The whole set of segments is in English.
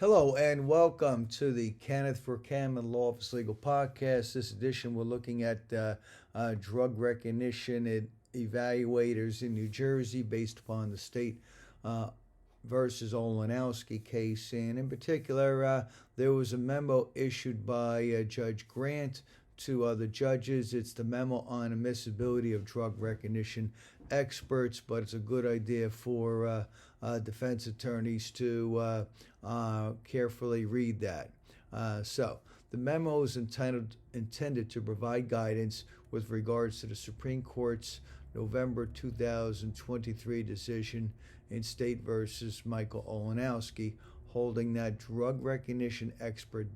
Hello and welcome to the Kenneth Vercammen Law Office Legal Podcast. This edition we're looking at drug recognition evaluators in New Jersey based upon the state versus Olenowski case. And in particular, there was a memo issued by Judge Grant to other judges. It's the memo on admissibility of drug recognition experts, but it's a good idea for defense attorneys to carefully read that. So the memo is intended to provide guidance with regards to the Supreme Court's November 2023 decision in State versus Michael Olenowski, holding that drug recognition expert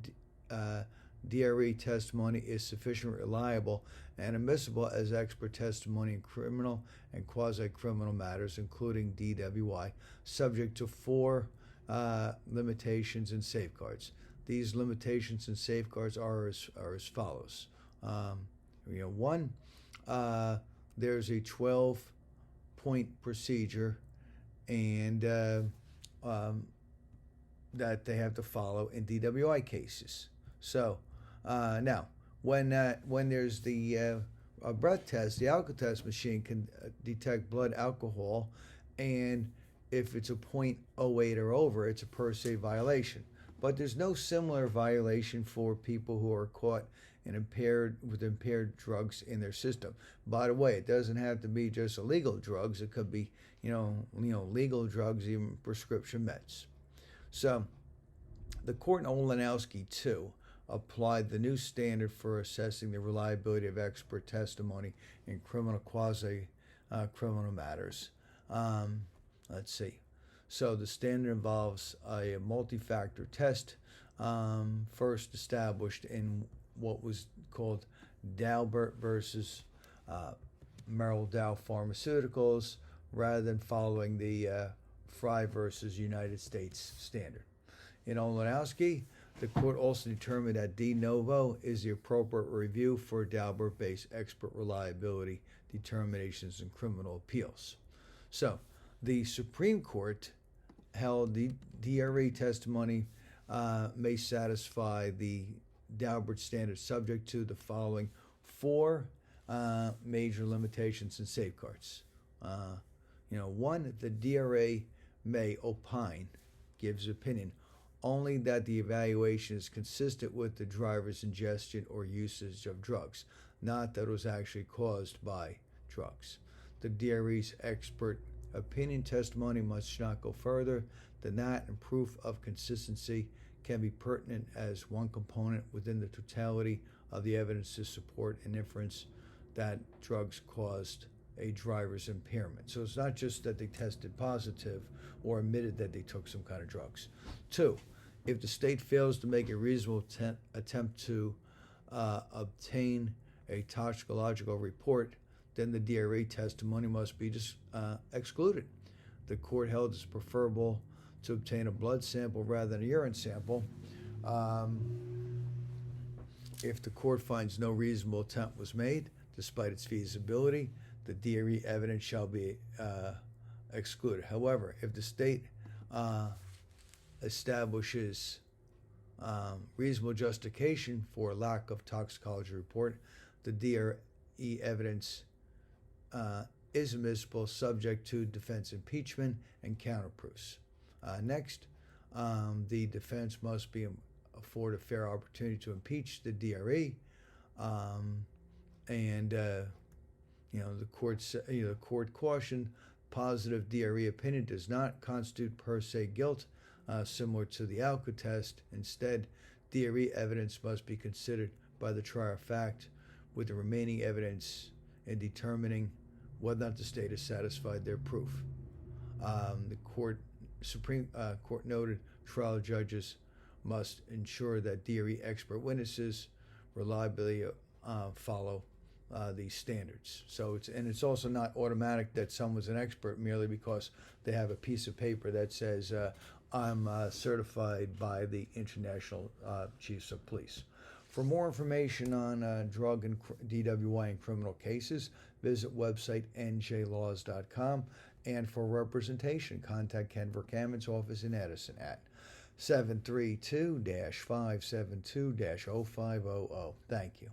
DRE testimony is sufficiently reliable and admissible as expert testimony in criminal and quasi-criminal matters, including DWI, subject to four limitations and safeguards. These limitations and safeguards are as follows. One, there's a 12-point procedure and that they have to follow in DWI cases. So now, when there's the breath test, the alcohol test machine can detect blood alcohol, and if it's a .08 or over, it's a per se violation. But there's no similar violation for people who are caught with impaired drugs in their system. By the way, it doesn't have to be just illegal drugs. It could be legal drugs, even prescription meds. So the court in Olenowski II applied the new standard for assessing the reliability of expert testimony in criminal quasi-criminal matters. Let's see. So the standard involves a multi-factor test, first established in what was called Daubert versus Merrill Dow Pharmaceuticals, rather than following the Fry versus United States standard. In Olenowski, the court also determined that de novo is the appropriate review for Daubert-based expert reliability determinations in criminal appeals. So, the Supreme Court held the DRE testimony may satisfy the Daubert standard subject to the following four major limitations and safeguards. One, the DRE may opine, gives opinion, only that the evaluation is consistent with the driver's ingestion or usage of drugs, not that it was actually caused by drugs. The DRE's expert opinion testimony must not go further than that, and proof of consistency can be pertinent as one component within the totality of the evidence to support an inference that drugs caused a driver's impairment. So it's not just that they tested positive or admitted that they took some kind of drugs. Two, if the state fails to make a reasonable attempt to obtain a toxicological report, then the DRE testimony must be excluded. The court held it's preferable to obtain a blood sample rather than a urine sample. If the court finds no reasonable attempt was made, despite its feasibility, the DRE evidence shall be excluded. However, if the state establishes reasonable justification for lack of toxicology report, the DRE evidence is admissible subject to defense impeachment and counterproofs. Next, the defense must be afforded a fair opportunity to impeach the DRE, and the court cautioned positive DRE opinion does not constitute per se guilt, similar to the alcohol test. Instead, DRE evidence must be considered by the trier of fact with the remaining evidence in determining whether or not the state has satisfied their proof. The Supreme Court noted trial judges must ensure that DRE expert witnesses reliably follow these standards. So it's also not automatic that someone's an expert merely because they have a piece of paper that says I'm certified by the International Chiefs of Police. For more information on drug and DWI and criminal cases, visit website N.J.S.A.laws.com. And for representation, contact Ken Vercammen's office in Edison at 732-572-0500. Thank you.